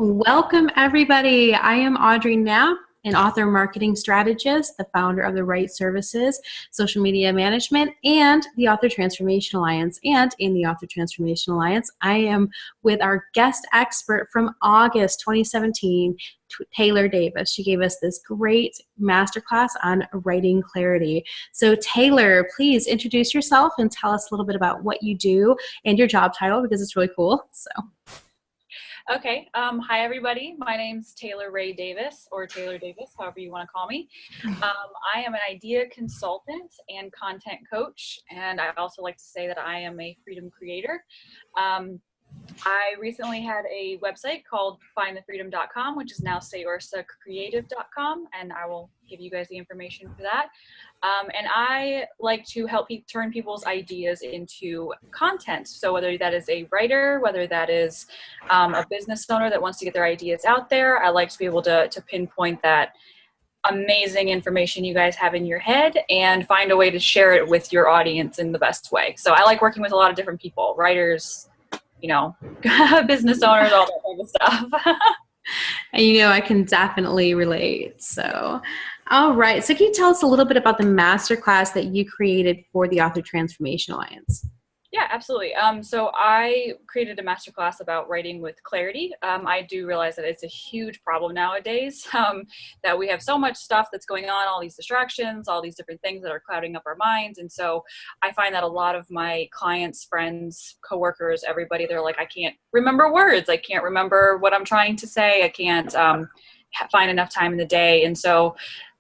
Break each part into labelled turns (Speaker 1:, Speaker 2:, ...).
Speaker 1: Welcome, everybody. I am Audrey Knapp, an author marketing strategist, the founder of the Right Services, social media management, and the Author Transformation Alliance. And in the Author Transformation Alliance, I am with our guest expert from August 2017, Taylor Davis. She gave us this great masterclass on writing clarity. So Taylor, please introduce yourself and tell us a little bit about what you do and your job title, because it's really cool.
Speaker 2: Okay. Hi, everybody. My name's Taylor Rae Davis, or Taylor Davis, however you want to call me. I am an idea consultant and content coach, and I also like to say that I am a freedom creator. I recently had a website called findthefreedom.com, which is now sayorsacreative.com, and I will give you guys the information for that. And I like to help turn people's ideas into content. So whether that is a writer, whether that is a business owner that wants to get their ideas out there, I like to be able to pinpoint that amazing information you guys have in your head and find a way to share it with your audience in the best way. So I like working with a lot of different people, writers, business owners, all that type of stuff.
Speaker 1: And I can definitely relate. So, all right. So can you tell us a little bit about the masterclass that you created for the Author Transformation Alliance?
Speaker 2: Yeah, absolutely. So I created a masterclass about writing with clarity. I do realize that it's a huge problem nowadays, that we have so much stuff that's going on, all these distractions, all these different things that are clouding up our minds. And so I find that a lot of my clients, friends, coworkers, everybody, they're like, I can't remember words. I can't remember what I'm trying to say. I can't find enough time in the day. And so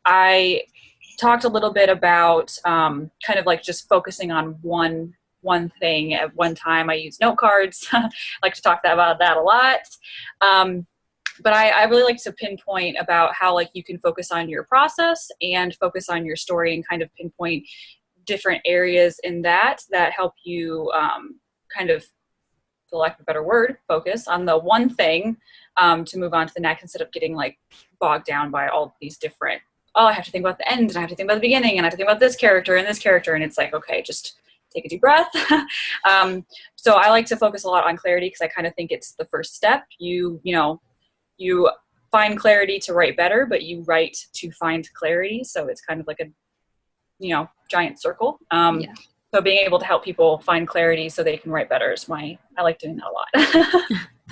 Speaker 2: I talked a little bit about kind of like just focusing on one thing at one time. I use note cards. I like to talk about that a lot. But I really like to pinpoint about how you can focus on your process and focus on your story and kind of pinpoint different areas in that help you kind of, for lack of a better word, focus on the one thing to move on to the next instead of getting bogged down by all these different, I have to think about the end and I have to think about the beginning and I have to think about this character and this character. And it's okay, just take a deep breath. So I like to focus a lot on clarity because I kind of think it's the first step. You find clarity to write better, but you write to find clarity. So it's kind of like a, giant circle.
Speaker 1: Yeah.
Speaker 2: So being able to help people find clarity so they can write better is I like doing that a lot.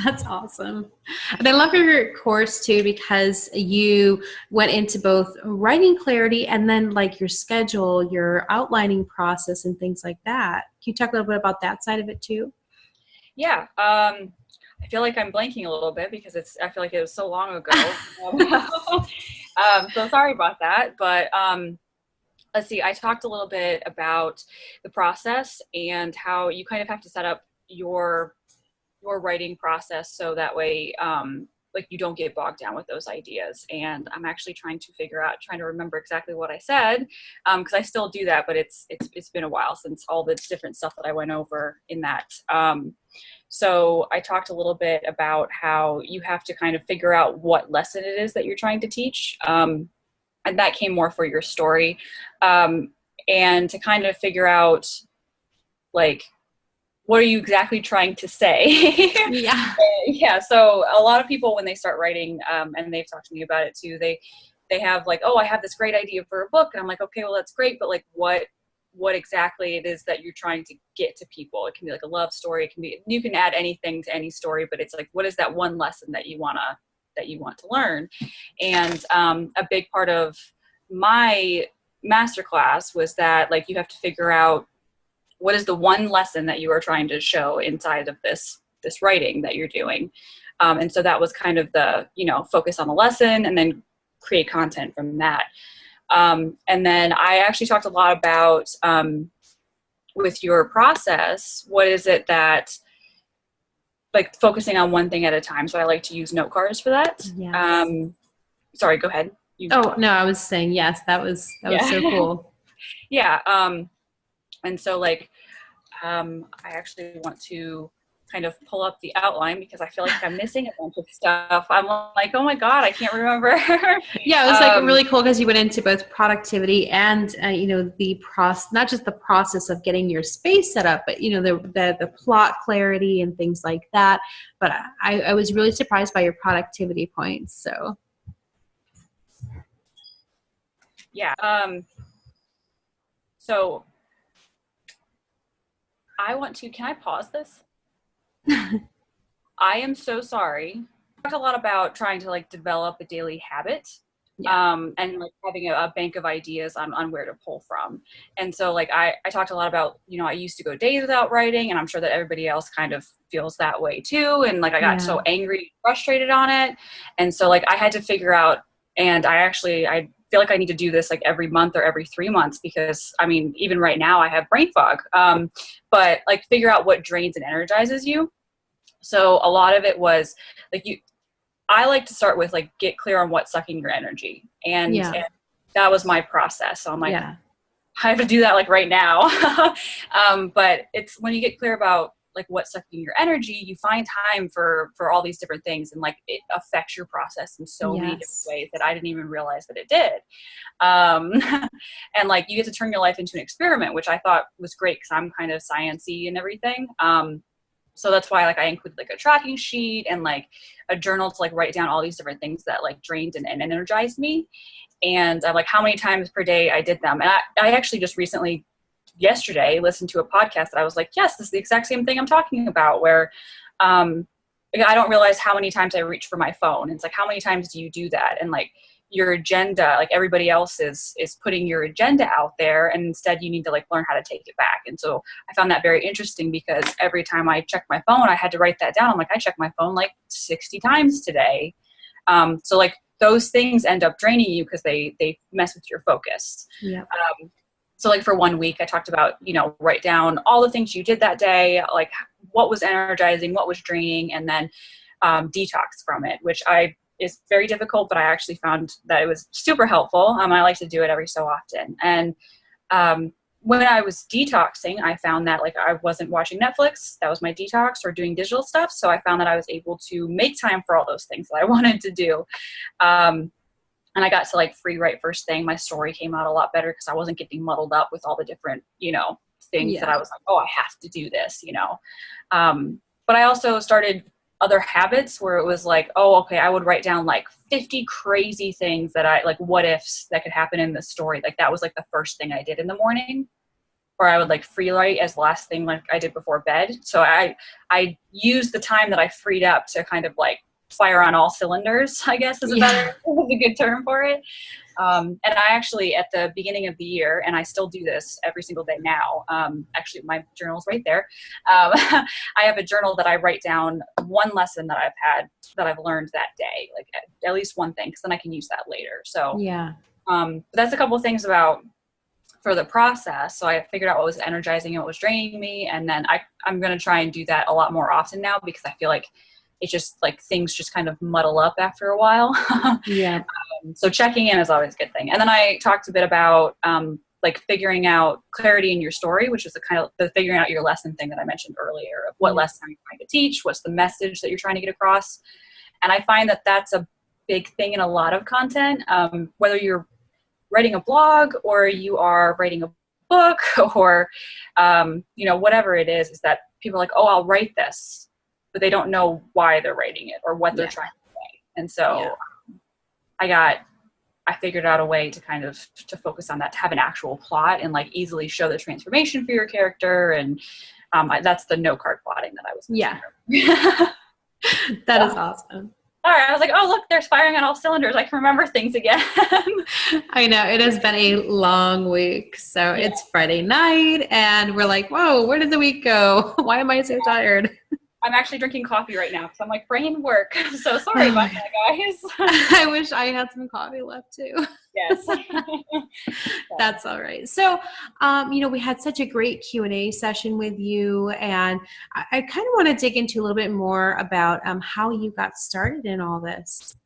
Speaker 1: That's awesome. And I love your course too, because you went into both writing clarity and then your schedule, your outlining process and things like that. Can you talk a little bit about that side of it too?
Speaker 2: Yeah. I feel like I'm blanking a little bit because I feel like it was so long ago. So sorry about that. But let's see, I talked a little bit about the process and how you kind of have to set up your writing process so that way you don't get bogged down with those ideas. And I'm actually trying to remember exactly what I said, because I still do that, but it's been a while since all the different stuff that I went over in that. So I talked a little bit about how you have to kind of figure out what lesson it is that you're trying to teach. And that came more for your story. And to kind of figure out what are you exactly trying to say?
Speaker 1: Yeah.
Speaker 2: Yeah. So a lot of people, when they start writing, and they've talked to me about it too, they have I have this great idea for a book. And I'm like, okay, well, that's great. But what exactly it is that you're trying to get to people? It can be a love story. It can be, you can add anything to any story, but it's what is that one lesson that you want to learn? And a big part of my masterclass was that you have to figure out what is the one lesson that you are trying to show inside of this writing that you're doing. And so that was kind of the, focus on the lesson and then create content from that. And then I actually talked a lot about, with your process, what is it that, focusing on one thing at a time. So I like to use note cards for that.
Speaker 1: Yes.
Speaker 2: Sorry, go ahead.
Speaker 1: Oh, no, I was saying, yes, that was so cool.
Speaker 2: Yeah. And so I actually want to kind of pull up the outline because I feel like I'm missing a bunch of stuff. I'm like, oh my God, I can't remember.
Speaker 1: Yeah, it was like really cool because you went into both productivity and the process, not just the process of getting your space set up, but the plot clarity and things like that. But I was really surprised by your productivity points. So
Speaker 2: yeah. So can I pause this? I am so sorry. I talked a lot about trying to like develop a daily habit.
Speaker 1: yeah,
Speaker 2: And like having a bank of ideas on where to pull from. And so like I talked a lot about, I used to go days without writing, and I'm sure that everybody else kind of feels that way too. And like I got so angry, frustrated on it. And so like I had to figure out, and I feel like I need to do this like every month or every 3 months, because I mean, even right now I have brain fog. But like figure out what drains and energizes you. So a lot of it was like I like to start with like get clear on what's sucking your energy, and that was my process. So I'm like, I have to do that like right now. But it's when you get clear about like what's sucking your energy, you find time for all these different things, and like it affects your process in so many different ways that I didn't even realize that it did. And like you get to turn your life into an experiment, which I thought was great because I'm kind of sciencey and everything. So that's why like I included like a tracking sheet and like a journal to like write down all these different things that like drained and energized me. And I'm like how many times per day I did them. And I actually just recently, yesterday, listened to a podcast that I was like, yes, this is the exact same thing I'm talking about, where I don't realize how many times I reach for my phone. And it's like, how many times do you do that? And like your agenda, like everybody else is putting your agenda out there, and instead you need to like learn how to take it back. And so I found that very interesting, because every time I checked my phone, I had to write that down. I'm like, I checked my phone like 60 times today. So like those things end up draining you because they mess with your focus.
Speaker 1: Yeah.
Speaker 2: So like for 1 week, I talked about, write down all the things you did that day, like what was energizing, what was draining, and then detox from it, which is very difficult, but I actually found that it was super helpful. I like to do it every so often. And when I was detoxing, I found that like I wasn't watching Netflix. That was my detox, or doing digital stuff. So I found that I was able to make time for all those things that I wanted to do. And I got to like free write first thing. My story came out a lot better because I wasn't getting muddled up with all the different, things that I was like, oh, I have to do this, But I also started other habits where it was like, oh, okay, I would write down like 50 crazy things that I like, what ifs that could happen in the story. Like that was like the first thing I did in the morning. Or I would like free write as the last thing like I did before bed. So I used the time that I freed up to kind of like fire on all cylinders, I guess is a good term for it. And I actually, at the beginning of the year, and I still do this every single day now, actually my journal's right there. I have a journal that I write down one lesson that I've learned that day, like at least one thing, because then I can use that later. So that's a couple of things for the process. So I figured out what was energizing and what was draining me. And then I'm going to try and do that a lot more often now, because I feel like it's just like things just kind of muddle up after a while. So checking in is always a good thing. And then I talked a bit about like figuring out clarity in your story, which is the kind of the figuring out your lesson thing that I mentioned earlier, of what lesson are you trying to teach? What's the message that you're trying to get across? And I find that that's a big thing in a lot of content, whether you're writing a blog or you are writing a book or, whatever it is that people are like, oh, I'll write this, but they don't know why they're writing it or what they're trying to say. And so I figured out a way to kind of to focus on that, to have an actual plot and like easily show the transformation for your character. And that's the note card plotting that I was mentioning.
Speaker 1: That is awesome.
Speaker 2: All right, I was like, oh, look, there's firing on all cylinders. I can remember things again.
Speaker 1: I know, it has been a long week. So it's Friday night and we're like, whoa, where did the week go? Why am I so tired?
Speaker 2: I'm actually drinking coffee right now because I'm like, brain work. So sorry about that, guys.
Speaker 1: I wish I had some coffee left too.
Speaker 2: Yes.
Speaker 1: That's all right. So, we had such a great Q&A session with you, and I kind of want to dig into a little bit more about how you got started in all this.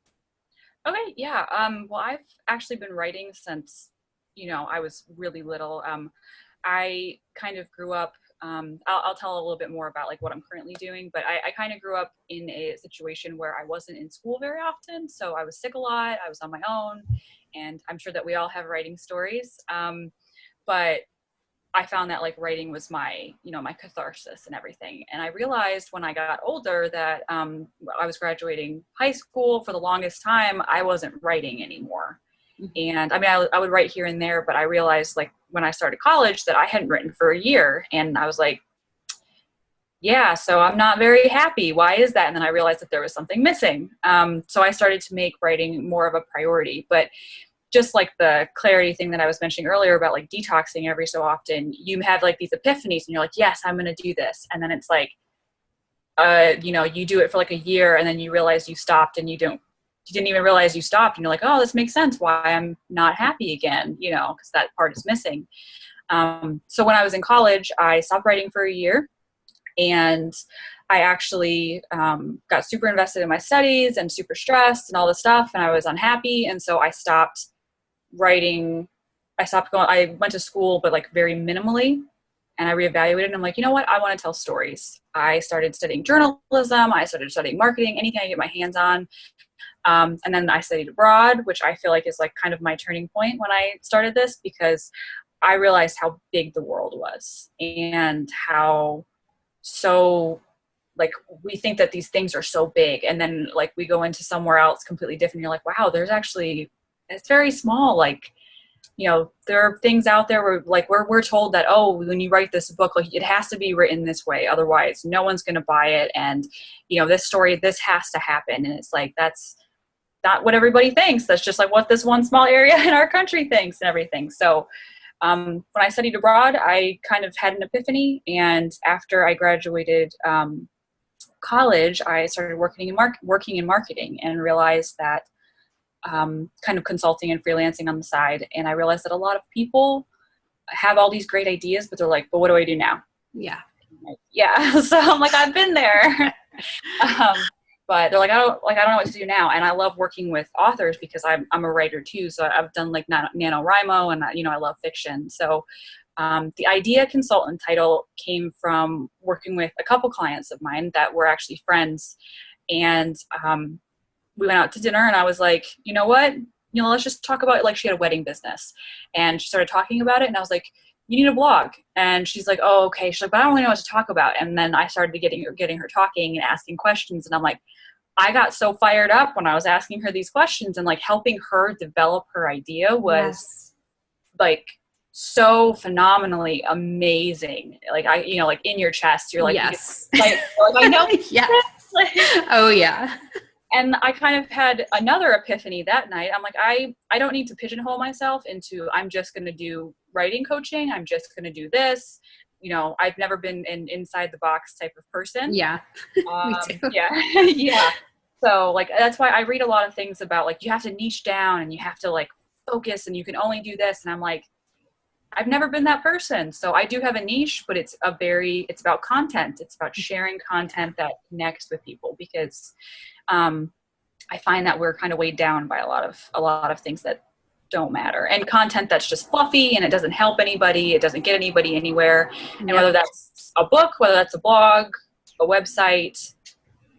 Speaker 2: Okay. Yeah. Well, I've actually been writing since, I was really little. I kind of grew up I'll tell a little bit more about like what I'm currently doing, but I kind of grew up in a situation where I wasn't in school very often. So I was sick a lot. I was on my own, and I'm sure that we all have writing stories. But I found that like writing was my, my catharsis and everything. And I realized when I got older that I was graduating high school. For the longest time, I wasn't writing anymore. And I mean, I would write here and there, but I realized like when I started college that I hadn't written for a year. And I was like, yeah, so I'm not very happy. Why is that? And then I realized that there was something missing. So I started to make writing more of a priority. But just like the clarity thing that I was mentioning earlier about like detoxing every so often, you have like these epiphanies and you're like, yes, I'm going to do this. And then it's like, you do it for like a year and then you realize you stopped and you didn't even realize you stopped. And you're like, oh, this makes sense why I'm not happy again, because that part is missing. So when I was in college, I stopped writing for a year, and I actually got super invested in my studies and super stressed and all this stuff. And I was unhappy. And so I stopped writing. I went to school, but like very minimally. And I reevaluated and I'm like, you know what? I want to tell stories. I started studying journalism. I started studying marketing, anything I get my hands on. And then I studied abroad, which I feel like is like kind of my turning point when I started this, because I realized how big the world was and how like we think that these things are so big. And then like we go into somewhere else completely different. You're like, wow, it's very small. Like, there are things out there where like we're told that, oh, when you write this book, like it has to be written this way. Otherwise no one's going to buy it. And, this story, this has to happen. And it's like, that's not what everybody thinks. That's just like what this one small area in our country thinks and everything. So when I studied abroad, I kind of had an epiphany. And after I graduated college, I started working in marketing and realized that kind of consulting and freelancing on the side. And I realized that a lot of people have all these great ideas, but they're like, but what do I do now?
Speaker 1: Yeah.
Speaker 2: Like, yeah. So I'm like, I've been there. But they're like, I don't know what to do now. And I love working with authors because I'm a writer too. So I've done like NaNoWriMo and I love fiction. So the idea consultant title came from working with a couple clients of mine that were actually friends. And we went out to dinner and I was like, you know what? Let's just talk about it. Like she had a wedding business and she started talking about it. And I was like, you need a blog. And she's like, oh, okay. She's like, but I don't really know what to talk about. And then I started getting her talking and asking questions. And I'm like, I got so fired up when I was asking her these questions, and like helping her develop her idea was like so phenomenally amazing. Like like in your chest, you're like,
Speaker 1: yes,
Speaker 2: like I know.
Speaker 1: Yes. Oh yeah.
Speaker 2: And I kind of had another epiphany that night. I'm like, I don't need to pigeonhole myself into, I'm just going to do writing coaching. I'm just going to do this. I've never been an inside the box type of person.
Speaker 1: Yeah. Me too.
Speaker 2: Yeah. Yeah. So like, that's why I read a lot of things about like, you have to niche down and you have to like focus and you can only do this. And I'm like, I've never been that person. So I do have a niche, but it's about content. It's about sharing content that connects with people, because I find that we're kind of weighed down by a lot of things that don't matter, and content that's just fluffy and it doesn't help anybody. It doesn't get anybody anywhere. And whether that's a book, whether that's a blog, a website,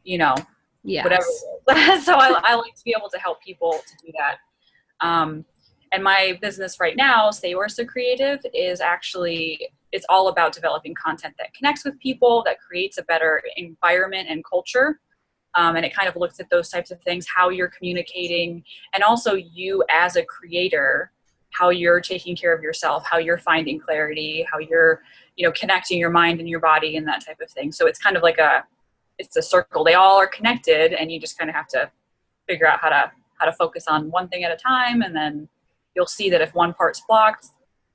Speaker 1: yes.
Speaker 2: whatever. So I like to be able to help people to do that. And my business right now, Stay Orsa Creative, it's all about developing content that connects with people, that creates a better environment and culture. And it kind of looks at those types of things, how you're communicating, and also you as a creator, how you're taking care of yourself, how you're finding clarity, how you're, connecting your mind and your body and that type of thing. So it's kind of like it's a circle. They all are connected, and you just kind of have to figure out how to focus on one thing at a time. And then you'll see that if one part's blocked,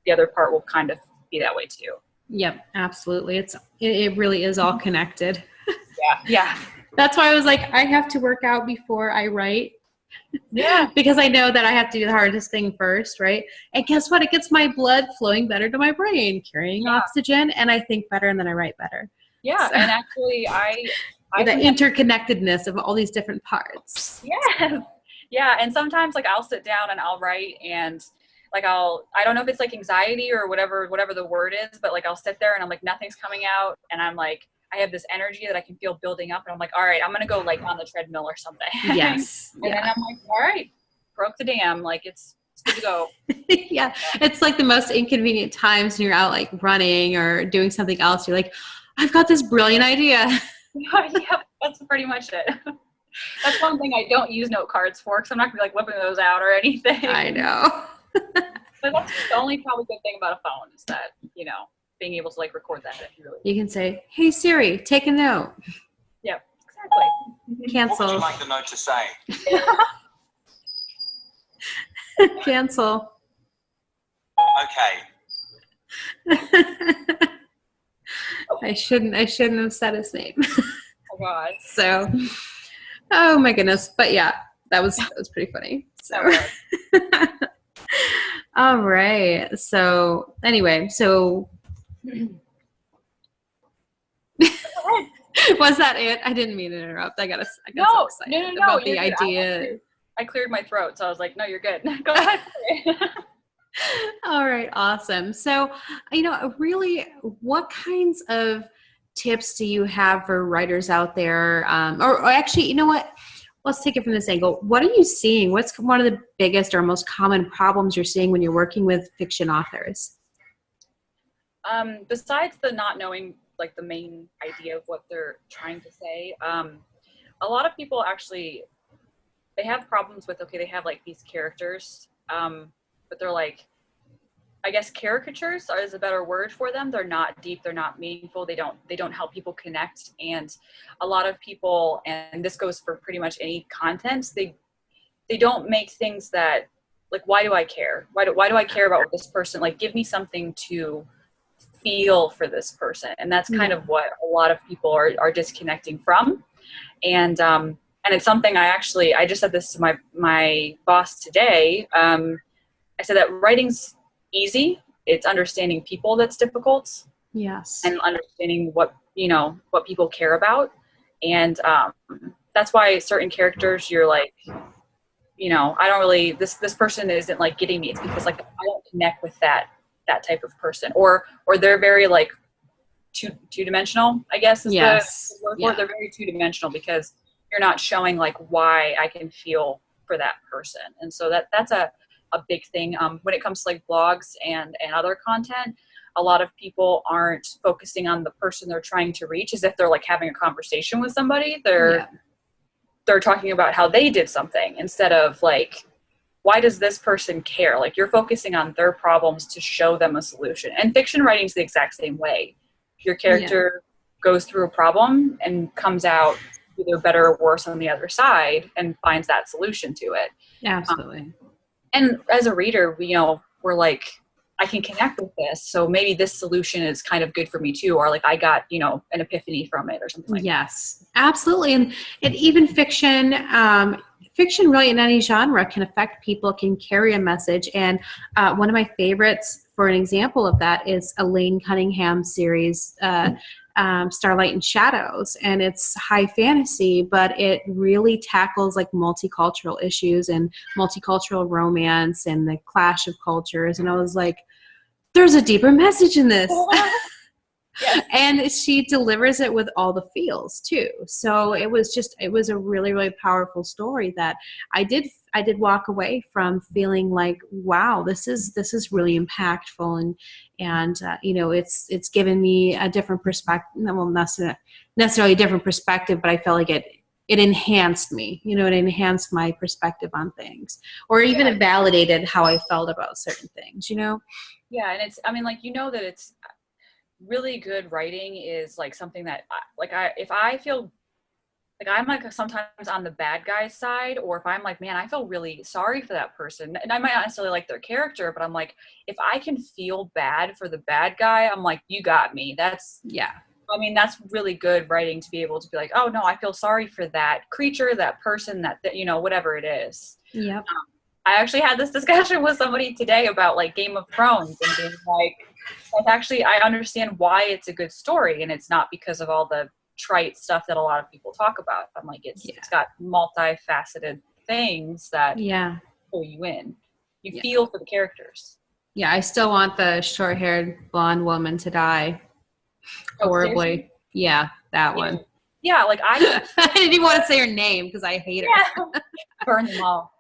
Speaker 2: the other part will kind of be that way too.
Speaker 1: Yep, absolutely. It really is all connected.
Speaker 2: Yeah. Yeah.
Speaker 1: That's why I was like, I have to work out before I write.
Speaker 2: Yeah.
Speaker 1: Because I know that I have to do the hardest thing first, right? And guess what? It gets my blood flowing better to my brain, carrying oxygen, and I think better, and then I write better.
Speaker 2: Yeah. So, and actually
Speaker 1: the interconnectedness of all these different parts.
Speaker 2: Yeah. Yeah. And sometimes like I'll sit down and I'll write, and like I don't know if it's like anxiety or whatever the word is, but like I'll sit there and I'm like, nothing's coming out. And I'm like, I have this energy that I can feel building up. And I'm like, all right, I'm going to go like on the treadmill or something.
Speaker 1: Yes.
Speaker 2: And then I'm like, all right, broke the dam. Like it's good to go.
Speaker 1: Yeah. It's like the most inconvenient times when you're out like running or doing something else. You're like, I've got this brilliant idea.
Speaker 2: Yep, that's pretty much it. That's one thing I don't use note cards for, because I'm not going to be like whipping those out or anything.
Speaker 1: I know.
Speaker 2: But that's the only probably good thing about a phone is that, being able to like record that if you really
Speaker 1: You can say, hey Siri, take a note.
Speaker 2: Yep, exactly.
Speaker 1: Cancel.
Speaker 3: What would you like the note to say?
Speaker 1: Cancel.
Speaker 3: Okay.
Speaker 1: I shouldn't have said his name.
Speaker 2: Oh God.
Speaker 1: So, oh my goodness. But yeah, that was pretty funny. So, all right. So anyway, was that it? I didn't mean to interrupt. I got so excited about the idea.
Speaker 2: I cleared my throat, so I was like, no, you're good. Go ahead.
Speaker 1: All right. Awesome. So, really, what kinds of tips do you have for writers out there? Or actually, you know what? Let's take it from this angle. What are you seeing? What's one of the biggest or most common problems you're seeing when you're working with fiction authors?
Speaker 2: Besides the not knowing like the main idea of what they're trying to say, a lot of people actually, they have problems with, okay, they have like these characters, but they're like, I guess caricatures is a better word for them. They're not deep. They're not meaningful. They don't help people connect. And a lot of people, and this goes for pretty much any content, they don't make things that, like, why do I care? Why do I care about this person? Like, give me something to feel for this person. And that's kind of what a lot of people are disconnecting from. And it's something I just said this to my boss today. I said that writing's easy. It's understanding people that's difficult. Yes. And understanding what people care about. And that's why certain characters you're like, I don't really, this person isn't like getting me. It's because like I don't connect with that type of person, or they're very like two-dimensional, I guess is the word for it. They're very two-dimensional because you're not showing like why I can feel for that person. And so that's a big thing. When it comes to like blogs and other content, a lot of people aren't focusing on the person they're trying to reach as if they're like having a conversation with somebody. They're talking about how they did something instead of like, why does this person care? Like, you're focusing on their problems to show them a solution. And fiction writing is the exact same way. Your character goes through a problem and comes out either better or worse on the other side and finds that solution to it.
Speaker 1: Absolutely.
Speaker 2: And as a reader, we're like, I can connect with this. So maybe this solution is kind of good for me too. Or like I got, an epiphany from it or something like that.
Speaker 1: Yes, absolutely. And even fiction really in any genre can affect people, can carry a message. And one of my favorites for an example of that is Elaine Cunningham's series, Starlight and Shadows. And it's high fantasy, but it really tackles like multicultural issues and multicultural romance and the clash of cultures. And I was like, there's a deeper message in this. Yes. And she delivers it with all the feels too. So it was a really, really powerful story that I did walk away from feeling like, wow, this is really impactful. And it's given me a different perspective. Well, not necessarily a different perspective, but I felt like it enhanced me, it enhanced my perspective on things, or even it validated how I felt about certain things,
Speaker 2: Yeah. And it's, that it's, really good writing is like something that if I feel like I'm like sometimes on the bad guy's side, or if I'm like, man, I feel really sorry for that person, and I might not necessarily like their character, but I'm like, if I can feel bad for the bad guy, I'm like, you got me. That's really good writing, to be able to be like, oh no, I feel sorry for that creature, that person, that whatever it is.
Speaker 1: Yep.
Speaker 2: I actually had this discussion with somebody today about like Game of Thrones and being like, I understand why it's a good story, and it's not because of all the trite stuff that a lot of people talk about. I'm like, it's got multifaceted things that pull you in. You feel for the characters.
Speaker 1: Yeah, I still want the short-haired blonde woman to die horribly.
Speaker 2: Seriously?
Speaker 1: Yeah, that one.
Speaker 2: Yeah, like
Speaker 1: I didn't even want to say her name because I hate her.
Speaker 2: Yeah. Burn them all.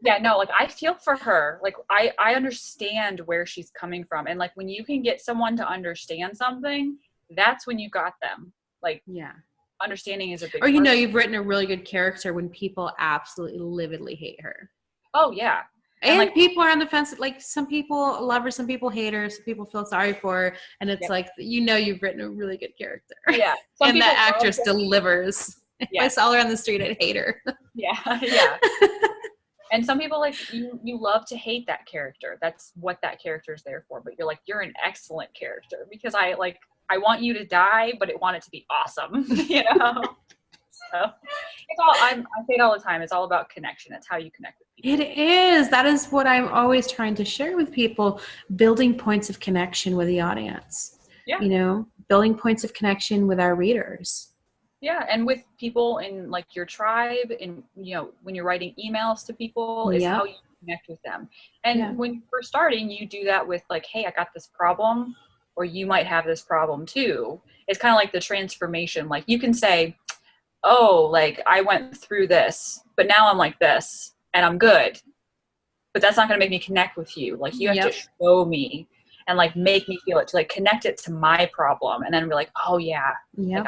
Speaker 2: Yeah, no, like I feel for her. Like I understand where she's coming from. And like when you can get someone to understand something, that's when you got them. Like,
Speaker 1: yeah,
Speaker 2: understanding is a big
Speaker 1: or
Speaker 2: part.
Speaker 1: you've written a really good character when people absolutely lividly hate her.
Speaker 2: Oh yeah.
Speaker 1: And like people are on the fence. Like some people love her, some people hate her, some people feel sorry for her, and it's like you've written a really good character.
Speaker 2: Yeah,
Speaker 1: and that actress delivers. If I saw her on the street, I'd hate her.
Speaker 2: Yeah. And some people you love to hate that character. That's what that character is there for. But you're like, you're an excellent character because I want you to die, but I want it to be awesome. So it's all I say it all the time. It's all about connection. It's how you connect with people.
Speaker 1: It is. That is what I'm always trying to share with people, building points of connection with the audience.
Speaker 2: Yeah.
Speaker 1: Building points of connection with our readers.
Speaker 2: Yeah, and with people in like your tribe, and when you're writing emails to people, is how you connect with them. And when you're first starting, you do that with like, hey, I got this problem, or you might have this problem too. It's kind of like the transformation. Like you can say, oh, like I went through this, but now I'm like this and I'm good. But that's not going to make me connect with you. Like you have to show me and like make me feel it, to like connect it to my problem, and then be like, oh yeah. Like,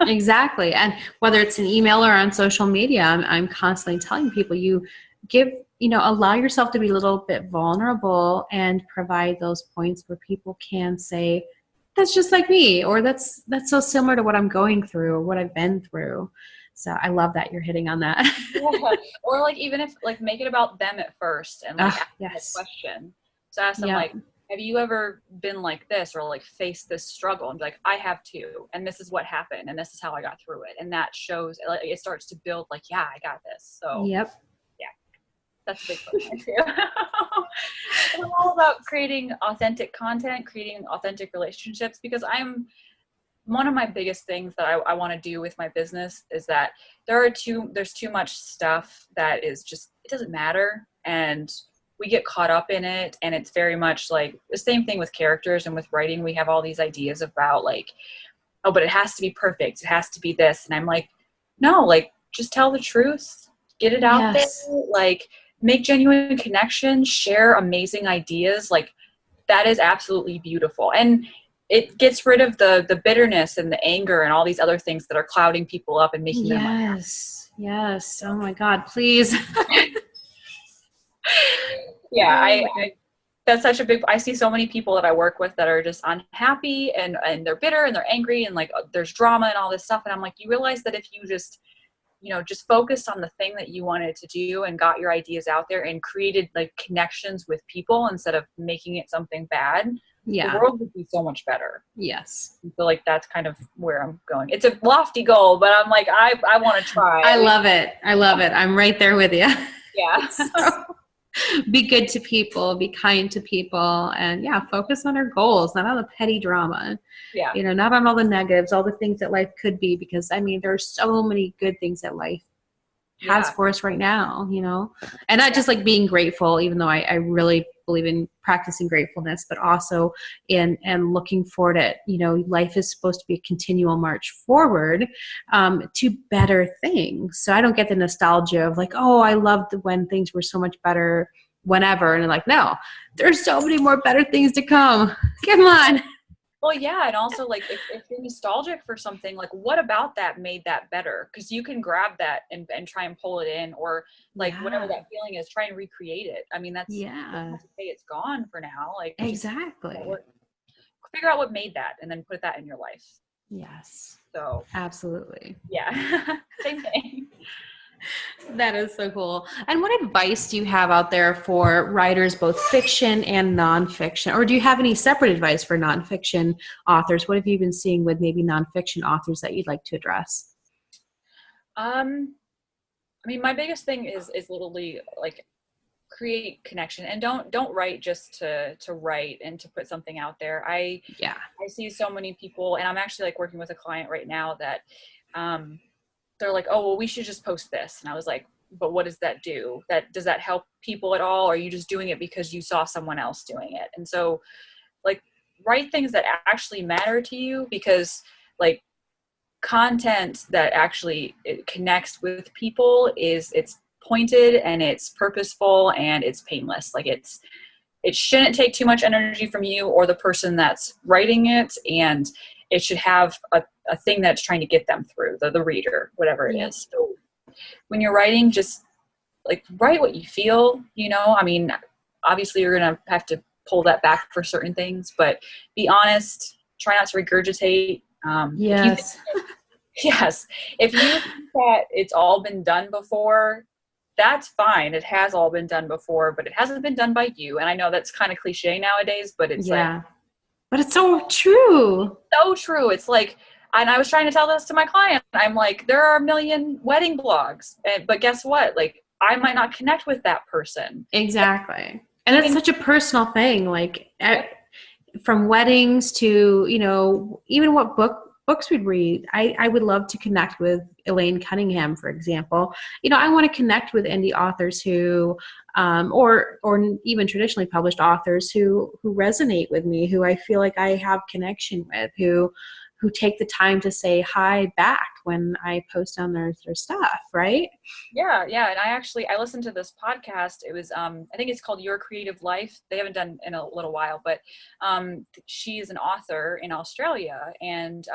Speaker 1: Exactly. And whether it's an email or on social media, I'm constantly telling people, you give, allow yourself to be a little bit vulnerable and provide those points where people can say, that's just like me, or that's so similar to what I'm going through or what I've been through. So I love that you're hitting on that.
Speaker 2: Or like, even if like, make it about them at first and like ask them a question. So ask them like, have you ever been like this or like faced this struggle? And be like, I have too. And this is what happened. And this is how I got through it. And that shows, like, it starts to build like, yeah, I got this. So yeah, that's a big part too. I'm all about creating authentic content, creating authentic relationships, because one of my biggest things that I want to do with my business is that there's too much stuff that is just, it doesn't matter. And we get caught up in it. And it's very much like the same thing with characters and with writing. We have all these ideas about like, oh, but it has to be perfect. It has to be this. And I'm like, no, like just tell the truth, get it out there, like make genuine connections, share amazing ideas. Like that is absolutely beautiful. And it gets rid of the bitterness and the anger and all these other things that are clouding people up and making them unhappy.
Speaker 1: Yes. Oh my God, please.
Speaker 2: Yeah, I that's such a big, I see so many people that I work with that are just unhappy and they're bitter and they're angry and like there's drama and all this stuff. And I'm like, you realize that if you just focused on the thing that you wanted to do and got your ideas out there and created like connections with people instead of making it something bad, the world would be so much better.
Speaker 1: Yes.
Speaker 2: I feel like that's kind of where I'm going. It's a lofty goal, but I'm like, I want to try.
Speaker 1: I love it. I'm right there with you.
Speaker 2: Yeah.
Speaker 1: So, be good to people, be kind to people, and focus on our goals, not on the petty drama.
Speaker 2: Yeah.
Speaker 1: Not on all the negatives, all the things that life could be, because there are so many good things that life has for us right now, and not just like being grateful, even though I really believe in practicing gratefulness, but also in looking forward at, life is supposed to be a continual march forward to better things. So I don't get the nostalgia of like, oh, I loved when things were so much better whenever. And I'm like, no, there's so many more better things to come. Come on.
Speaker 2: Well, yeah, and also like if you're nostalgic for something, like what about that made that better? Because you can grab that and try and pull it in, or like whatever that feeling is, try and recreate it. I mean, that's not to say it's gone for now. Like
Speaker 1: exactly,
Speaker 2: figure out what made that, and then put that in your life.
Speaker 1: Yes.
Speaker 2: So
Speaker 1: absolutely.
Speaker 2: Yeah, same thing.
Speaker 1: That is so cool. And what advice do you have out there for writers, both fiction and nonfiction? Or do you have any separate advice for nonfiction authors? What have you been seeing with maybe nonfiction authors that you'd like to address?
Speaker 2: I mean, my biggest thing is literally like create connection, and don't write just to write and to put something out there. I see so many people, and I'm actually like working with a client right now that they're like, oh, well, we should just post this. And I was like, but what does that do? Does that help people at all? Or are you just doing it because you saw someone else doing it? And so like write things that actually matter to you, because like content that actually it connects with people it's pointed and it's purposeful and it's painless. Like it shouldn't take too much energy from you or the person that's writing it, and it should have a thing that's trying to get them through, the reader, whatever it is. So when you're writing, just like write what you feel, I mean, obviously you're going to have to pull that back for certain things, but be honest, try not to regurgitate.
Speaker 1: Yes.
Speaker 2: Yes. If you think that it's all been done before, that's fine. It has all been done before, but it hasn't been done by you. And I know that's kind of cliche nowadays, but it's like,
Speaker 1: but it's so true.
Speaker 2: So true. It's like, and I was trying to tell this to my client. I'm like, there are a million wedding blogs, but guess what? Like, I might not connect with that person.
Speaker 1: Exactly. And it's such a personal thing. Like from weddings to, even what books we'd read. I would love to connect with Elaine Cunningham, for example. I want to connect with indie authors who, or even traditionally published authors who resonate with me, who I feel like I have connection with, who take the time to say hi back when I post on their stuff, right?
Speaker 2: Yeah. And I listened to this podcast. It was, I think it's called Your Creative Life. They haven't done in a little while, but she's an author in Australia, and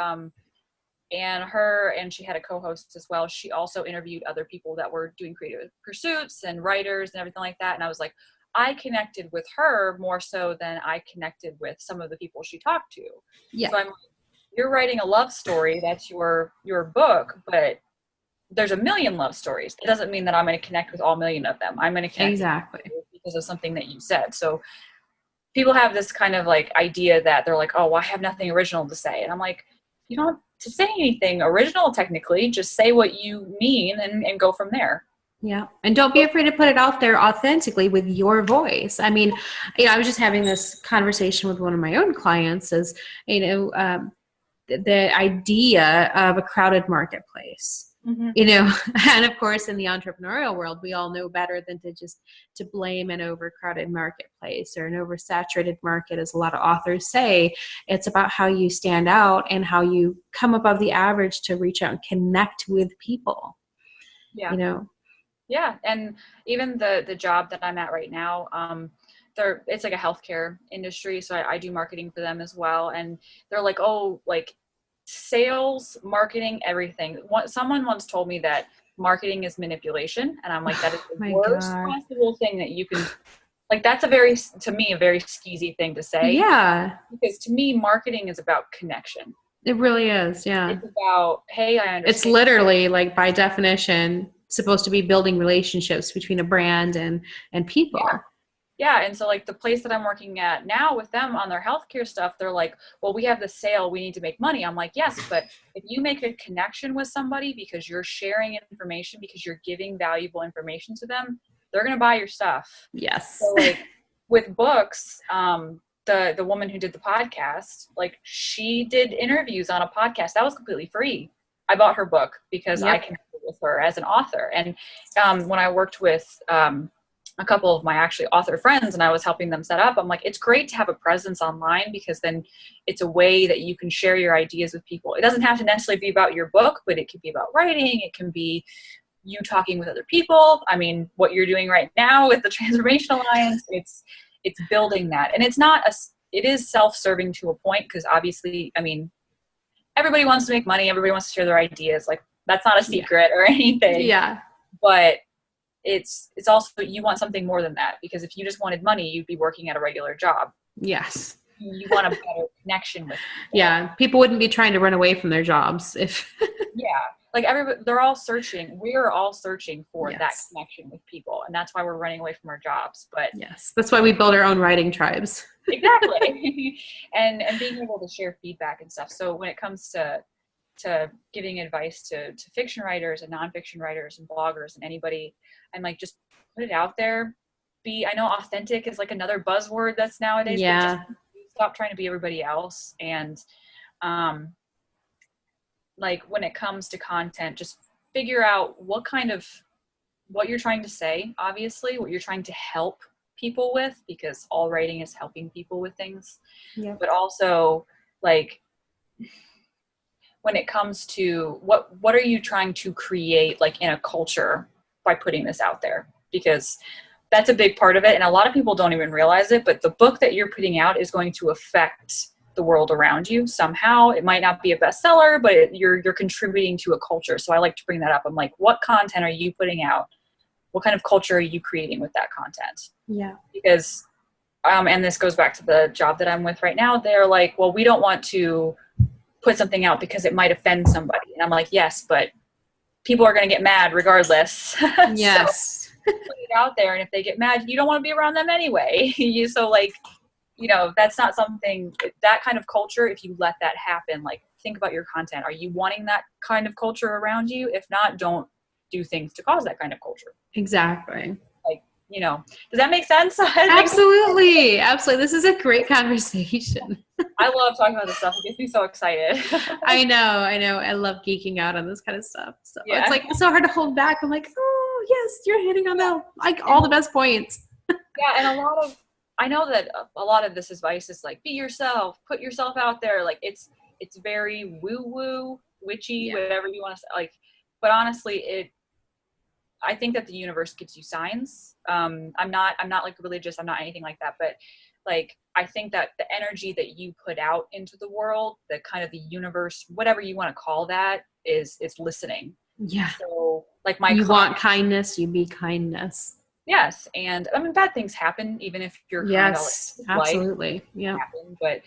Speaker 2: she had a co-host as well. She also interviewed other people that were doing creative pursuits and writers and everything like that. And I was like, I connected with her more so than I connected with some of the people she talked to.
Speaker 1: Yeah.
Speaker 2: So I'm like, you're writing a love story, that's your book, but there's a million love stories. It doesn't mean that I'm going to connect with all million of them. I'm going to connect
Speaker 1: exactly
Speaker 2: because of something that you said. So people have this kind of like idea that they're like, oh, well, I have nothing original to say. And I'm like, you don't have to say anything original technically, just say what you mean and go from there.
Speaker 1: Yeah. And don't be afraid to put it out there authentically with your voice. I mean, I was just having this conversation with one of my own clients as, the idea of a crowded marketplace, and of course in the entrepreneurial world, we all know better than to blame an overcrowded marketplace or an oversaturated market, as a lot of authors say. It's about how you stand out and how you come above the average to reach out and connect with people.
Speaker 2: Yeah. Yeah. And even the job that I'm at right now, it's like a healthcare industry. So I do marketing for them as well. And they're like, oh, like sales, marketing, everything. Someone once told me that marketing is manipulation. And I'm like, that is the worst possible thing that you can, like, that's to me, a very skeezy thing to say.
Speaker 1: Yeah.
Speaker 2: Because to me, marketing is about connection.
Speaker 1: It really is. Yeah.
Speaker 2: It's about, hey, I understand.
Speaker 1: It's literally, like, by definition, supposed to be building relationships between a brand and people.
Speaker 2: Yeah. And so like the place that I'm working at now with them on their healthcare stuff, they're like, well, we have the sale, we need to make money. I'm like, yes, but if you make a connection with somebody because you're sharing information, because you're giving valuable information to them, they're going to buy your stuff.
Speaker 1: Yes.
Speaker 2: So like with books, the woman who did the podcast, like she did interviews on a podcast that was completely free. I bought her book because I connected with her as an author. And when I worked with a couple of my actually author friends and I was helping them set up, I'm like, it's great to have a presence online because then it's a way that you can share your ideas with people. It doesn't have to necessarily be about your book, but it can be about writing. It can be you talking with other people. I mean, what you're doing right now with the Transformation Alliance, it's building that. And it is self-serving to a point because obviously, I mean, everybody wants to make money. Everybody wants to share their ideas. Like that's not a secret or anything.
Speaker 1: Yeah.
Speaker 2: But it's also, you want something more than that, because if you just wanted money, you'd be working at a regular job.
Speaker 1: Yes.
Speaker 2: You want a better connection with people.
Speaker 1: Yeah. People wouldn't be trying to run away from their jobs if.
Speaker 2: Yeah. Like they're all searching. We're all searching for that connection with people. And that's why we're running away from our jobs. But
Speaker 1: yes, that's why we build our own writing tribes.
Speaker 2: Exactly. and being able to share feedback and stuff. So when it comes to giving advice to fiction writers and nonfiction writers and bloggers and anybody, I'm like, just put it out there. I know authentic is like another buzzword that's nowadays.
Speaker 1: Yeah.
Speaker 2: But just stop trying to be everybody else. And like when it comes to content, just figure out what kind of what you're trying to say, obviously, what you're trying to help people with, because all writing is helping people with things.
Speaker 1: Yep.
Speaker 2: But also, like, when it comes to what are you trying to create, like, in a culture by putting this out there? Because that's a big part of it, and a lot of people don't even realize it, but the book that you're putting out is going to affect the world around you somehow. It might not be a bestseller, but you're contributing to a culture. So I like to bring that up. I'm like, what content are you putting out? What kind of culture are you creating with that content?
Speaker 1: Yeah.
Speaker 2: Because and this goes back to the job that I'm with right now. They're like, well, we don't want to put something out because it might offend somebody. And I'm like, yes, but people are going to get mad regardless.
Speaker 1: Yes.
Speaker 2: So put it out there, and if they get mad, you don't want to be around them anyway. So, like, that's not something, that kind of culture, if you let that happen, like, think about your content. Are you wanting that kind of culture around you? If not, don't do things to cause that kind of culture.
Speaker 1: Exactly.
Speaker 2: Like, does that make sense?
Speaker 1: Absolutely. Absolutely. This is a great conversation.
Speaker 2: I love talking about this stuff. It gets me so excited.
Speaker 1: I know. I love geeking out on this kind of stuff. So
Speaker 2: Yeah.
Speaker 1: It's like, it's so hard to hold back. I'm like, oh yes, you're hitting on all the best points.
Speaker 2: Yeah. And I know that a lot of this advice is like, be yourself, put yourself out there. Like, it's very woo-woo, witchy, whatever you want to say. Like, but honestly, I think that the universe gives you signs. I'm not like religious. I'm not anything like that. But, like, I think that the energy that you put out into the world, the kind of the universe, whatever you want to call that, is listening.
Speaker 1: Yeah.
Speaker 2: So, like,
Speaker 1: you want kindness, you be kindness.
Speaker 2: Yes. And I mean, bad things happen, even if you're kind
Speaker 1: yes,
Speaker 2: of like,
Speaker 1: absolutely. Yeah.
Speaker 2: But,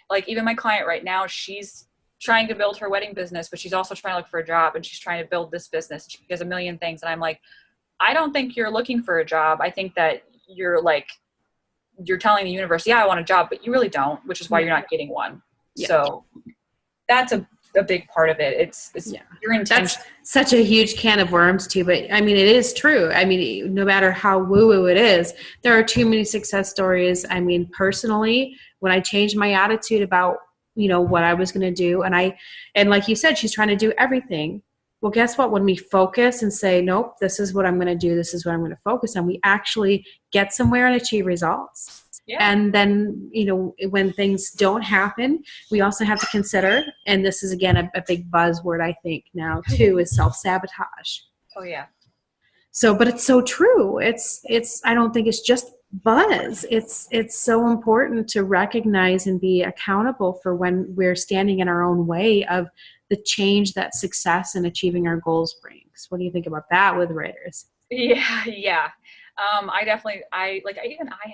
Speaker 2: like, even my client right now, she's trying to build her wedding business, but she's also trying to look for a job, and she's trying to build this business. She does a million things. And I'm like, I don't think you're looking for a job. I think that you're telling the universe, yeah, I want a job, but you really don't, which is why you're not getting one. Yeah. So that's a big part of it. It's your intention.
Speaker 1: That's such a huge can of worms too, but I mean, it is true. I mean, no matter how woo-woo it is, there are too many success stories. I mean, personally, when I changed my attitude about, what I was going to do, and like you said, she's trying to do everything. Well, guess what? When we focus and say, nope, this is what I'm going to do, this is what I'm going to focus on, we actually get somewhere and achieve results. Yeah. And then, when things don't happen, we also have to consider, and this is, again, a big buzzword, I think, now, too, is self-sabotage.
Speaker 2: Oh, yeah.
Speaker 1: So, but it's so true. I don't think it's just buzz. It's so important to recognize and be accountable for when we're standing in our own way of the change that success and achieving our goals brings. What do you think about that with writers?
Speaker 2: Yeah. I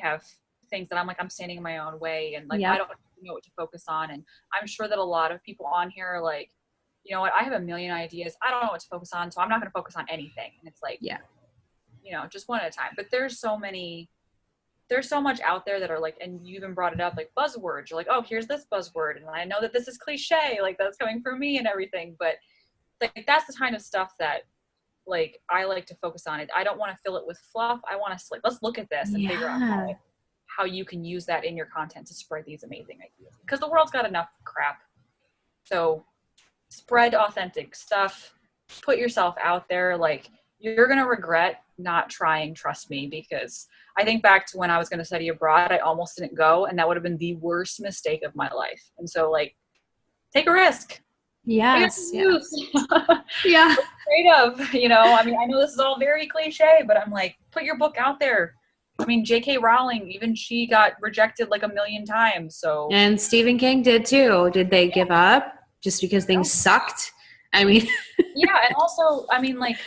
Speaker 2: have things that I'm like, I'm standing in my own way, and like, I don't know what to focus on. And I'm sure that a lot of people on here are like, you know what, I have a million ideas. I don't know what to focus on, so I'm not going to focus on anything. And it's like, just one at a time. But there's so much out there that are like, and you even brought it up, like buzzwords. You're like, oh, here's this buzzword. And I know that this is cliche, like that's coming from me and everything. But like, that's the kind of stuff that, like, I like to focus on it. I don't want to fill it with fluff. I want to, like, let's look at this and figure out how you can use that in your content to spread these amazing ideas. Because the world's got enough crap. So spread authentic stuff. Put yourself out there. Like, you're going to regret not trying, trust me, because I think back to when I was going to study abroad, I almost didn't go, and that would have been the worst mistake of my life. And so, like, take a risk.
Speaker 1: Yes.
Speaker 2: Yeah. Creative, I mean, I know this is all very cliche, but I'm like, put your book out there. I mean, J.K. Rowling, even she got rejected like a million times. So,
Speaker 1: and Stephen King did too. Did they give up just because things sucked? I mean,
Speaker 2: yeah. And also, I mean, like,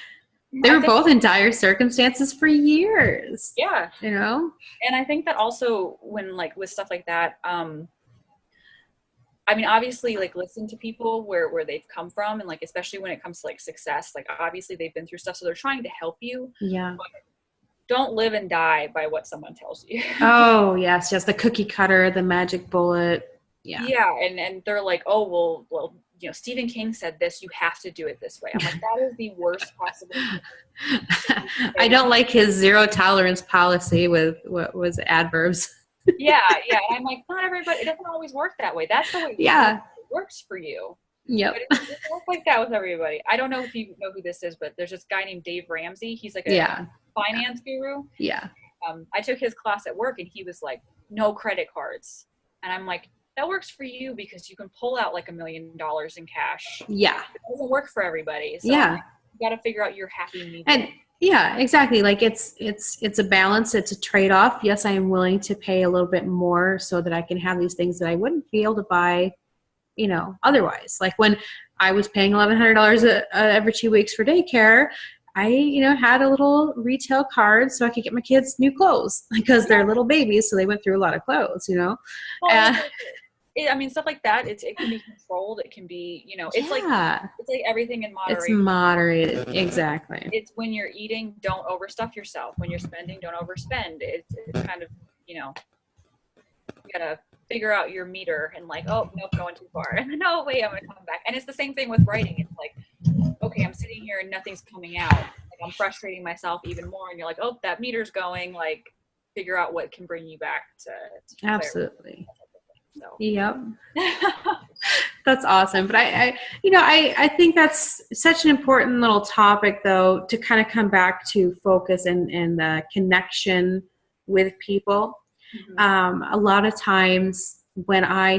Speaker 1: they were both in dire circumstances for years.
Speaker 2: Yeah.
Speaker 1: And
Speaker 2: I think that also when, like, with stuff like that, I mean, obviously, like, listen to people where they've come from, and, like, especially when it comes to, like, success, like, obviously they've been through stuff, so they're trying to help you.
Speaker 1: Yeah.
Speaker 2: But don't live and die by what someone tells you.
Speaker 1: Oh, yes, the cookie cutter, the magic bullet. Yeah.
Speaker 2: Yeah, and they're like, oh, well, Stephen King said this, you have to do it this way. I'm like, that is the worst possible thing.
Speaker 1: I don't like his zero tolerance policy with what was adverbs.
Speaker 2: Yeah. And I'm like, not everybody, it doesn't always work that way. That's the way it works for you.
Speaker 1: Yep.
Speaker 2: But it's not like that with everybody. I don't know if you know who this is, but there's this guy named Dave Ramsey. He's like a
Speaker 1: Yeah.
Speaker 2: finance guru.
Speaker 1: Yeah.
Speaker 2: I took his class at work, and he was like, no credit cards. And I'm like, that works for you because you can pull out like $1 million in cash.
Speaker 1: Yeah.
Speaker 2: It doesn't work for everybody. So
Speaker 1: Yeah.
Speaker 2: like, you got to figure out your happy medium.
Speaker 1: And yeah, exactly. Like it's a balance. It's a trade-off. Yes, I am willing to pay a little bit more so that I can have these things that I wouldn't be able to buy, otherwise. Like when I was paying $1,100 every 2 weeks for daycare, I, had a little retail card so I could get my kids new clothes because they're little babies. So they went through a lot of clothes,
Speaker 2: Well, stuff like that. It can be controlled. It can be, it's like everything in moderation.
Speaker 1: It's moderated. Exactly.
Speaker 2: It's when you're eating, don't overstuff yourself. When you're spending, don't overspend. It's kind of, you gotta figure out your meter and like, oh, nope, going too far. And then, oh, wait, I'm going to come back. And it's the same thing with writing. It's like, okay, I'm sitting here and nothing's coming out. Like I'm frustrating myself even more. And you're like, oh, that meter's going. Like, figure out what can bring you back to
Speaker 1: absolutely.
Speaker 2: So.
Speaker 1: Yep. That's awesome. But I think that's such an important little topic, though, to kind of come back to focus and the connection with people. Mm-hmm. A lot of times when I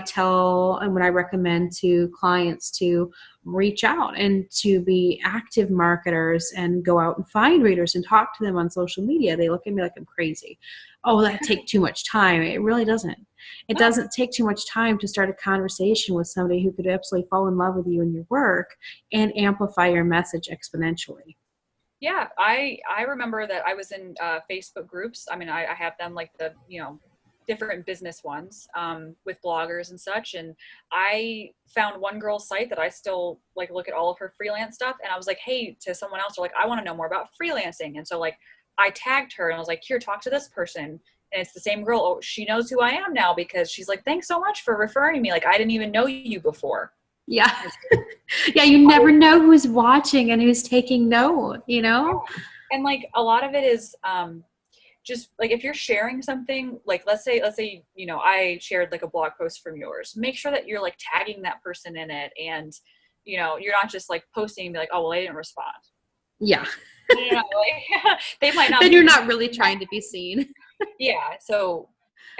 Speaker 1: recommend to clients to reach out and to be active marketers and go out and find readers and talk to them on social media, they look at me like I'm crazy. Oh, that takes too much time. It really doesn't. It doesn't take too much time to start a conversation with somebody who could absolutely fall in love with you and your work and amplify your message exponentially.
Speaker 2: Yeah, I remember that I was in Facebook groups. I mean, I have them like the, different business ones with bloggers and such. And I found one girl's site that I still like look at all of her freelance stuff. And I was like, hey, to someone else, like, I want to know more about freelancing. And so like I tagged her and I was like, here, talk to this person. And it's the same girl. Oh, she knows who I am now because she's like, thanks so much for referring me. Like, I didn't even know you before.
Speaker 1: Yeah. Yeah. You never know who's watching and who's taking note,
Speaker 2: And like a lot of it is just like if you're sharing something, like let's say, I shared like a blog post from yours, make sure that you're like tagging that person in it. And, you're not just like posting and be like, oh, well, I didn't respond.
Speaker 1: Yeah.
Speaker 2: They might not.
Speaker 1: Then you're not really trying to be seen.
Speaker 2: Yeah. So,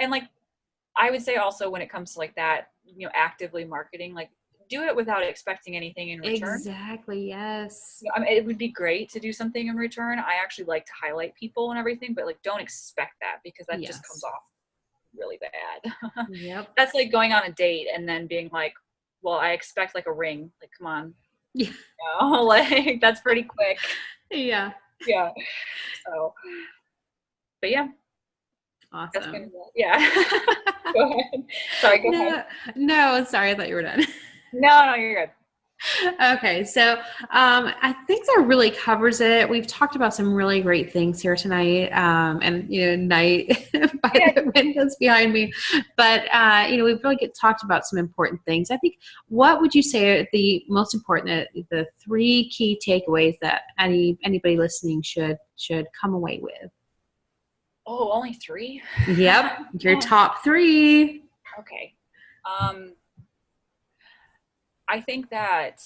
Speaker 2: and like, I would say also when it comes to like that, actively marketing, like do it without expecting anything in return.
Speaker 1: Exactly. Yes.
Speaker 2: I mean, it would be great to do something in return. I actually like to highlight people and everything, but like, don't expect that because that just comes off really bad.
Speaker 1: Yep.
Speaker 2: That's like going on a date and then being like, well, I expect like a ring. Like, come on.
Speaker 1: Yeah.
Speaker 2: Like that's pretty quick.
Speaker 1: Yeah.
Speaker 2: Yeah. So, but yeah.
Speaker 1: Awesome.
Speaker 2: Yeah. Go ahead. Sorry, go ahead.
Speaker 1: No, sorry. I thought you were done.
Speaker 2: No, you're good.
Speaker 1: Okay. So I think that really covers it. We've talked about some really great things here tonight. And, night by the windows behind me. But, we've really talked about some important things. I think what would you say are the most important, the 3 key takeaways that anybody listening should come away with?
Speaker 2: Oh, only 3?
Speaker 1: Yep. Your top 3.
Speaker 2: Okay. I think that,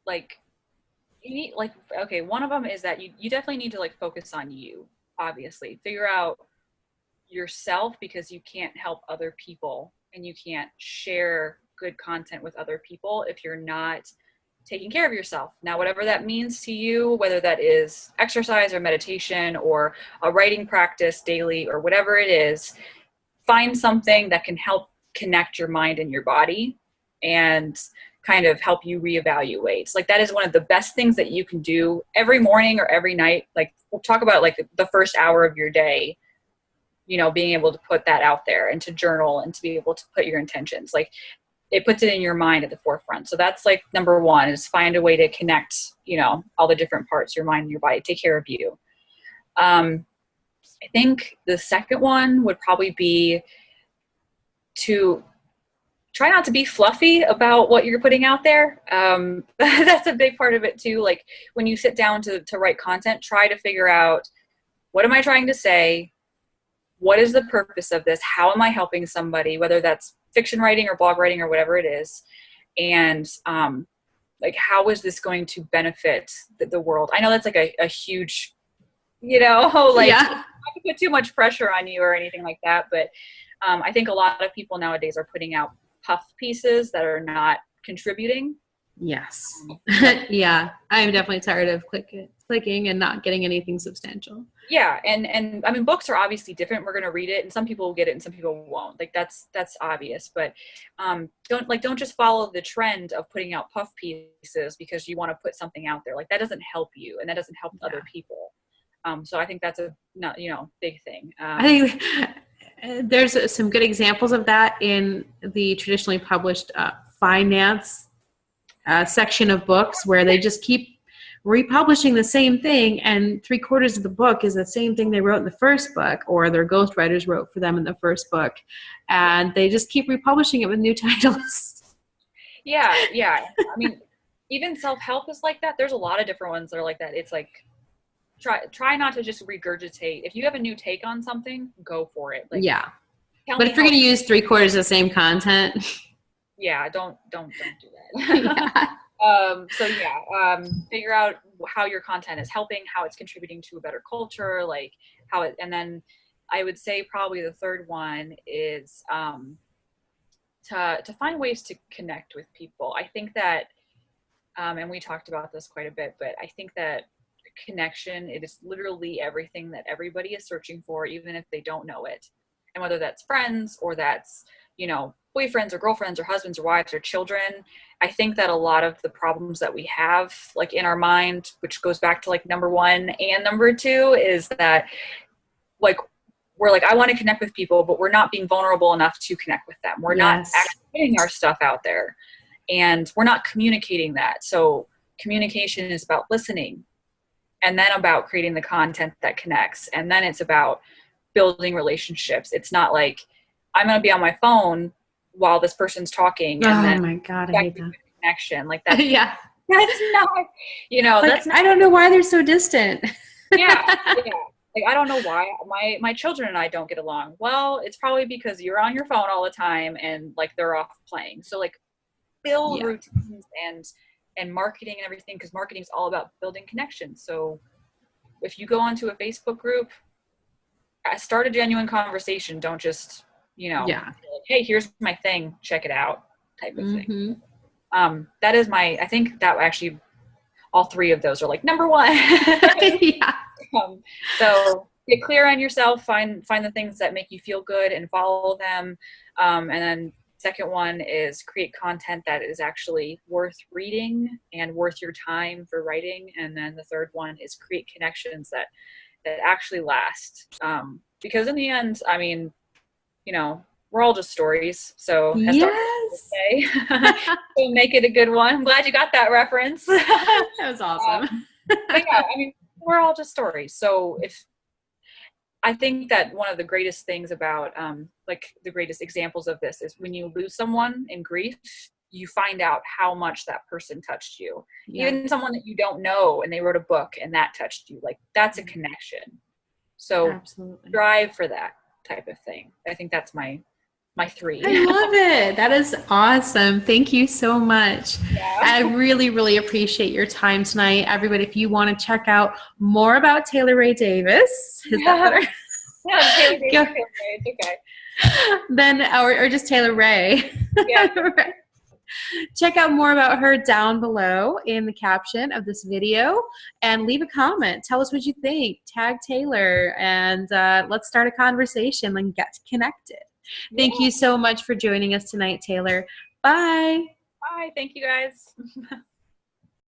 Speaker 2: like, you need, like, okay, one of them is that you definitely need to, like, focus on you, obviously. Figure out yourself because you can't help other people and you can't share good content with other people if you're not taking care of yourself. Now, whatever that means to you, whether that is exercise or meditation or a writing practice daily or whatever it is, find something that can help connect your mind and your body and kind of help you reevaluate. Like that is one of the best things that you can do every morning or every night. Like we'll talk about like the first hour of your day, being able to put that out there and to journal and to be able to put your intentions. Like it puts it in your mind at the forefront. So that's like number 1 is find a way to connect, all the different parts, your mind and your body, take care of you. I think the second one would probably be to try not to be fluffy about what you're putting out there. That's a big part of it too. Like when you sit down to write content, try to figure out, what am I trying to say? what is the purpose of this? How am I helping somebody, whether that's fiction writing or blog writing or whatever it is? And like, how is this going to benefit the world? I know that's like a huge, like
Speaker 1: Yeah.
Speaker 2: not to put too much pressure on you or anything like that. But I think a lot of people nowadays are putting out puff pieces that are not contributing.
Speaker 1: Yes. Yeah. I'm definitely tired of clicking and not getting anything substantial.
Speaker 2: Yeah. And I mean, books are obviously different. We're going to read it and some people will get it and some people won't. Like that's obvious, but don't just follow the trend of putting out puff pieces because you want to put something out there. Like that doesn't help you and that doesn't help other people. So I think that's a big thing.
Speaker 1: I think there's some good examples of that in the traditionally published finance section of books where they just keep republishing the same thing, and 3/4 of the book is the same thing they wrote in the first book, or their ghostwriters wrote for them in the first book, and they just keep republishing it with new titles.
Speaker 2: Yeah. I mean, even self-help is like that. There's a lot of different ones that are like that. It's like, try not to just regurgitate. If you have a new take on something, go for it. Like,
Speaker 1: yeah. But if you're going to use 3/4 of the same content,
Speaker 2: yeah, don't do that.
Speaker 1: Yeah.
Speaker 2: Figure out how your content is helping, how it's contributing to a better culture, like and then I would say probably the third one is to find ways to connect with people. I think that, and we talked about this quite a bit, but I think that connection, it is literally everything that everybody is searching for, even if they don't know it. And whether that's friends or that's, boyfriends or girlfriends or husbands or wives or children, I think that a lot of the problems that we have like in our mind, which goes back to like number 1 and number 2, is that like we're like, I want to connect with people, but we're not being vulnerable enough to connect with them. We're not actually putting our stuff out there and we're not communicating that. So communication is about listening, and then about creating the content that connects, and then it's about building relationships. It's not like I'm going to be on my phone while this person's talking and then
Speaker 1: my God, I hate that
Speaker 2: connection. Like that's
Speaker 1: yeah,
Speaker 2: that's not,
Speaker 1: like,
Speaker 2: that's not,
Speaker 1: I don't know why they're so distant.
Speaker 2: yeah. Like, I don't know why my children and I don't get along. Well, it's probably because you're on your phone all the time and like they're off playing. So like build routines and marketing and everything, because marketing is all about building connections. So if you go onto a Facebook group, start a genuine conversation. Don't just, like, hey, here's my thing, check it out type of thing. That is I think that actually all 3 of those are like number 1.
Speaker 1: Yeah.
Speaker 2: So get clear on yourself, find the things that make you feel good and follow them. And then second one is create content that is actually worth reading and worth your time for writing. And then the third one is create connections that actually last. Because in the end, I mean, we're all just stories. So
Speaker 1: yes.
Speaker 2: So make it a good one. I'm glad you got that reference.
Speaker 1: That was awesome.
Speaker 2: But yeah, I mean, we're all just stories. So I think that one of the greatest things about, like the greatest examples of this is when you lose someone in grief, you find out how much that person touched you. Yeah. Even someone that you don't know and they wrote a book and that touched you, like that's a connection. So
Speaker 1: absolutely
Speaker 2: strive for that type of thing. I think that's my 3.
Speaker 1: I love it. That is awesome. Thank you so much. Yeah. I really, really appreciate your time tonight. Everybody, if you want to check out more about Taylor Rae Davis, is that better?
Speaker 2: Yeah, Taylor Davis, it's okay.
Speaker 1: Then, or just Taylor Rae. Yeah. Right. Check out more about her down below in the caption of this video and leave a comment. Tell us what you think. Tag Taylor and let's start a conversation and get connected. Thank you so much for joining us tonight, Taylor. Bye.
Speaker 2: Bye. Thank you, guys.